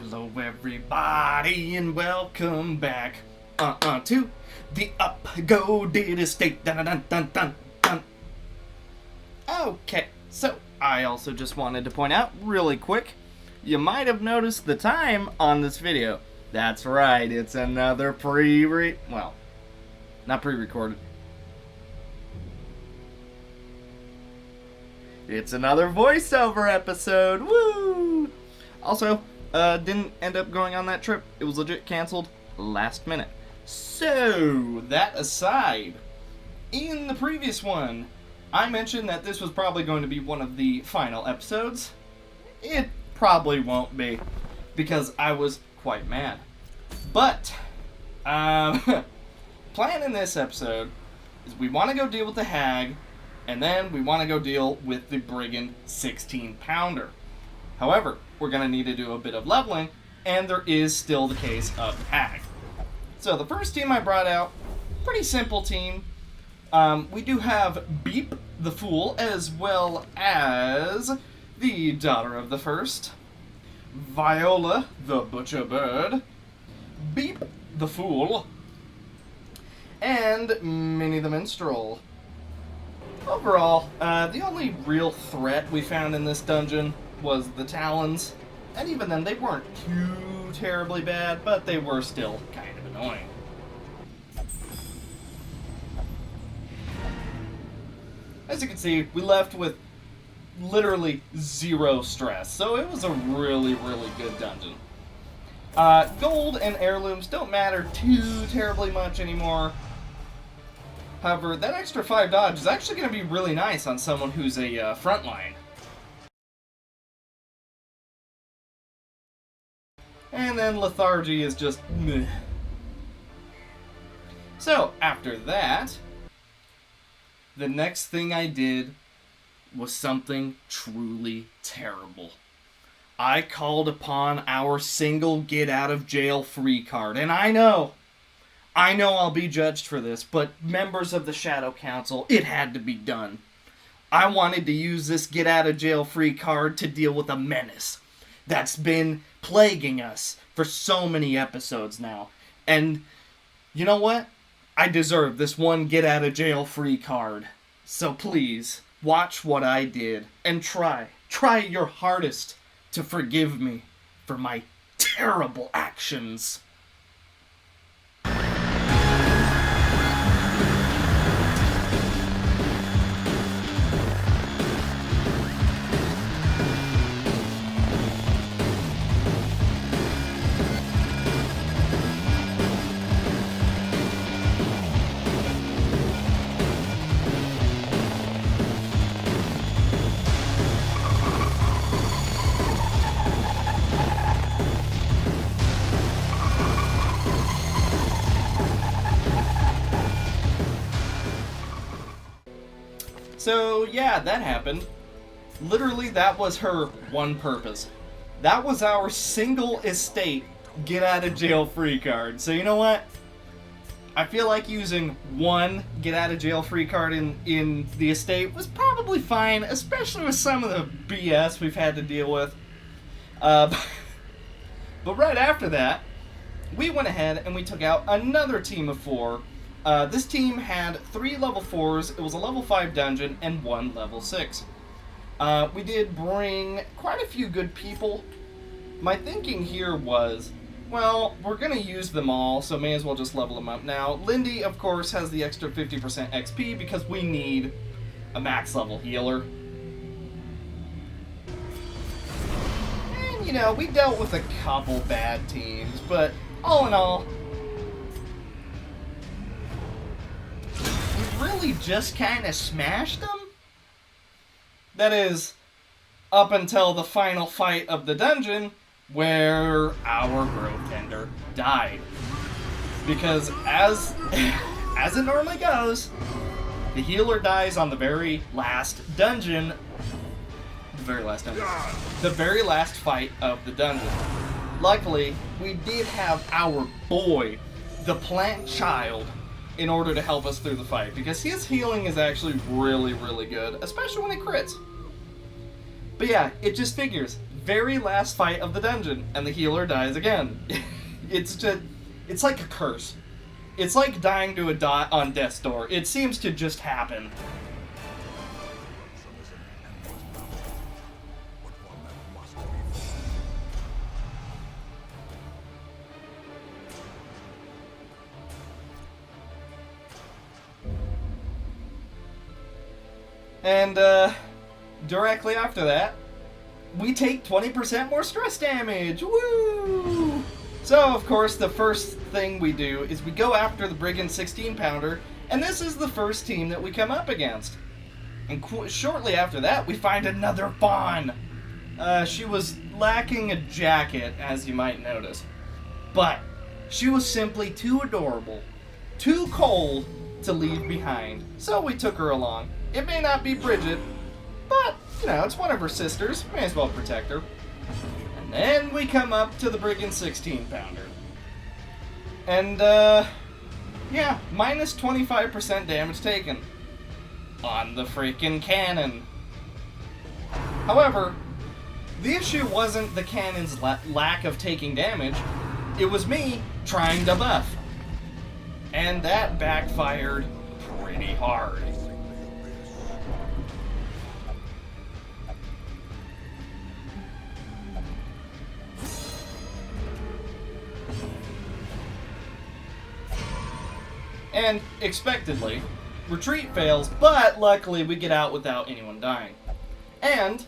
Hello everybody and welcome back to the Upgoded Estate. Dun, dun, dun, dun, dun. Okay, so I also just wanted to point out really quick, you might have noticed the time on this video. That's right, it's another not pre-recorded. It's another voiceover episode. Woo! Also, didn't end up going on that trip. It was legit canceled last minute. So, that aside, in the previous one, I mentioned that this was probably going to be one of the final episodes. It probably won't be, because I was quite mad. But, plan in this episode is we want to go deal with the Hag, and then we want to go deal with the Brigand 16-pounder. However, we're going to need to do a bit of leveling, and there is still the case of the Hag. So the first team I brought out, pretty simple team. We do have Beep the Fool, as well as the Daughter of the First, Viola the Butcher Bird, Beep the Fool, and Minnie the Minstrel. Overall, the only real threat we found in this dungeon was the Talons, and even then they weren't too terribly bad, but they were still kind of annoying. As you can see, we left with literally zero stress, so it was a really, really good dungeon. Gold and heirlooms don't matter too terribly much anymore. However, that extra 5 dodge is actually going to be really nice on someone who's a frontline. And then lethargy is just meh. So, after that, the next thing I did was something truly terrible. I called upon our single get-out-of-jail-free card, and I know I'll be judged for this, but members of the Shadow Council, it had to be done. I wanted to use this get-out-of-jail-free card to deal with a menace that's been plaguing us for so many episodes now. And you know what? I deserve this one get-out-of-jail-free card. So please, watch what I did and try your hardest to forgive me for my terrible actions. So yeah, that happened. Literally, that was her one purpose. That was our single estate get out of jail free card. So you know what? I feel like using one get out of jail free card in the estate was probably fine, especially with some of the BS we've had to deal with. But right after that, we went ahead and we took out another team of 4. This team had 3 level 4s, it was a level 5 dungeon, and 1 level 6. We did bring quite a few good people. My thinking here was, well, we're going to use them all, so may as well just level them up now. Lindy, of course, has the extra 50% XP because we need a max level healer. And, you know, we dealt with a couple bad teams, but all in all, really just kind of smashed them? That is, up until the final fight of the dungeon, where our growth tender died. Because as it normally goes, the healer dies on the very last dungeon. The very last fight of the dungeon. Luckily, we did have our boy, the plant child, in order to help us through the fight, because his healing is actually really, really good, especially when it crits. But yeah, it just figures. very last fight of the dungeon, and the healer dies again. It's like a curse. It's like dying to a dot on death's door. It seems to just happen. And, directly after that, we take 20% more stress damage! Woo! So, of course, the first thing we do is we go after the Brigand 16-pounder, and this is the first team that we come up against. And shortly after that, we find another Fawn! She was lacking a jacket, as you might notice. But she was simply too adorable, too cold to leave behind, so we took her along. It may not be Bridget, but, you know, it's one of her sisters. May as well protect her. And then we come up to the Brigand 16-pounder. And, yeah, minus 25% damage taken on the freaking cannon. However, the issue wasn't the cannon's lack of taking damage. It was me trying to buff. And that backfired pretty hard. And, expectedly, retreat fails, but luckily we get out without anyone dying. And,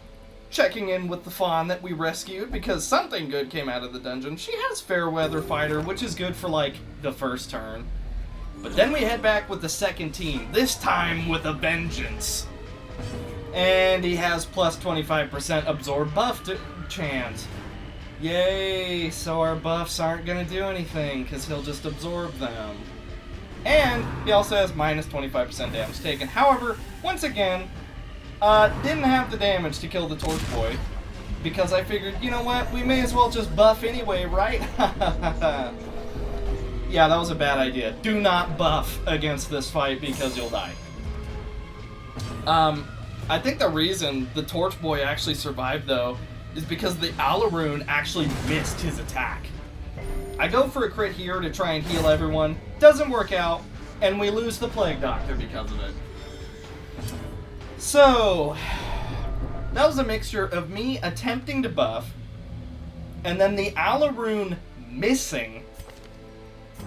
checking in with the Fawn that we rescued, because something good came out of the dungeon, she has Fairweather Fighter, which is good for, like, the first turn. But then we head back with the second team, this time with a vengeance. And he has plus 25% absorb buff chance. Yay, so our buffs aren't gonna do anything, because he'll just absorb them. And he also has minus 25% damage taken. However, once again, didn't have the damage to kill the Torch Boy, because I figured, you know what, we may as well just buff anyway, right? Yeah, that was a bad idea. Do not buff against this fight because you'll die. I think the reason the Torch Boy actually survived, though, is because the Alarune actually missed his attack. I go for a crit here to try and heal everyone, doesn't work out, and we lose the Plague Doctor because of it. So, that was a mixture of me attempting to buff, and then the Alarune missing.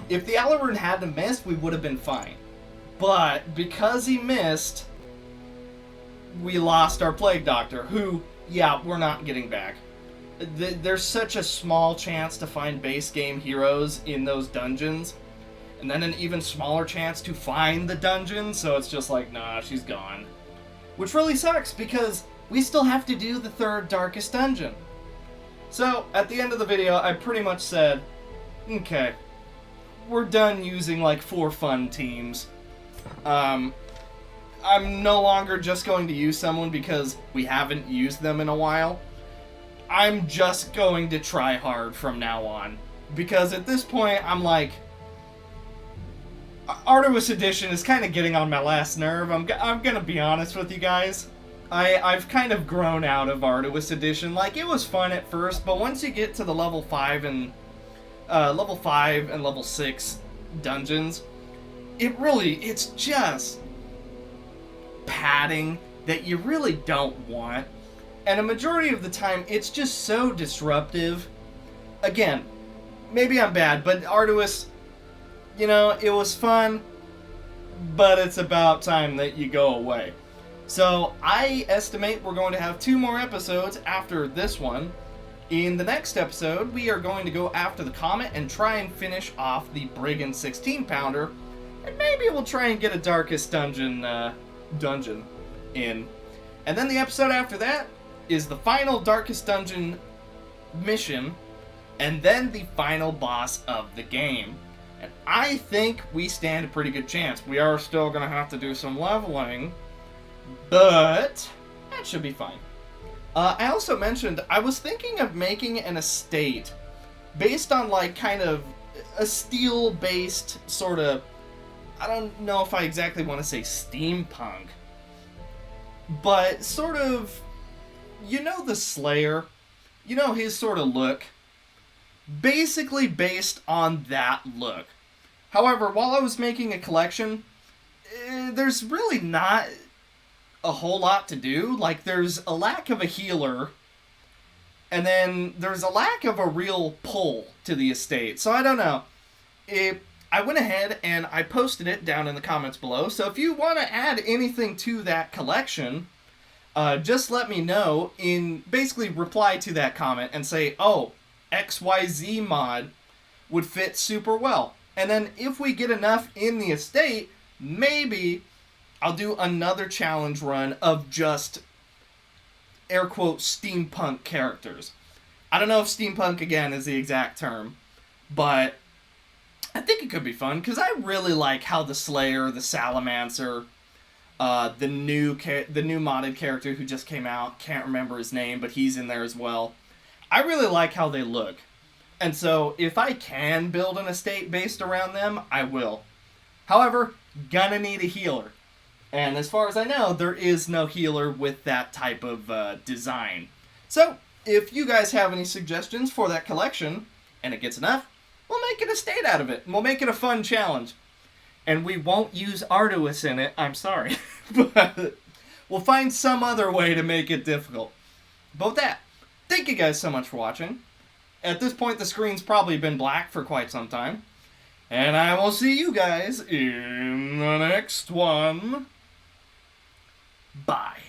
If the Alarune hadn't missed, we would have been fine. But, because he missed, we lost our Plague Doctor, who, yeah, we're not getting back. There's such a small chance to find base game heroes in those dungeons, and then an even smaller chance to find the dungeon, so it's just like, nah, she's gone. Which really sucks, because we still have to do the third darkest dungeon. So, at the end of the video, I pretty much said, okay, we're done using like 4 fun teams. I'm no longer just going to use someone because we haven't used them in a while. I'm just going to try hard from now on. Because at this point, I'm like, Arduous Edition is kind of getting on my last nerve. I'm gonna be honest with you guys. I've kind of grown out of Arduous Edition. Like, it was fun at first, but once you get to the level 5 and level 6 dungeons, it's just padding that you really don't want. And a majority of the time, it's just so disruptive. Again, maybe I'm bad, but Arduous, you know, it was fun, but it's about time that you go away. So, I estimate we're going to have 2 more episodes after this one. In the next episode, we are going to go after the Comet and try and finish off the Brigand 16-pounder. And maybe we'll try and get a Darkest Dungeon in. And then the episode after that is the final Darkest Dungeon mission, and then the final boss of the game. And I think we stand a pretty good chance. We are still going to have to do some leveling, but that should be fine. I also mentioned I was thinking of making an estate based on like kind of a steel-based sort of, I don't know if I exactly want to say steampunk, but sort of, you know, the Slayer, you know, his sort of look, basically based on that look. However, while I was making a collection, there's really not a whole lot to do. Like, there's a lack of a healer, and then there's a lack of a real pull to the estate. So I don't know. I went ahead and I posted it down in the comments below. So if you want to add anything to that collection, just let me know. Basically reply to that comment and say, oh, XYZ mod would fit super well. And then if we get enough in the estate, maybe I'll do another challenge run of just air quote steampunk characters. I don't know if steampunk again is the exact term, but I think it could be fun because I really like how the Slayer, the Salamancer, the new modded character who just came out, can't remember his name, but he's in there as well. I really like how they look. And so if I can build an estate based around them, I will. However, gonna need a healer. And as far as I know, there is no healer with that type of design. So, if you guys have any suggestions for that collection, and it gets enough, we'll make an estate out of it. And we'll make it a fun challenge. And we won't use Arduous in it, I'm sorry. But we'll find some other way to make it difficult. But with that, thank you guys so much for watching. At this point, the screen's probably been black for quite some time. And I will see you guys in the next one. Bye.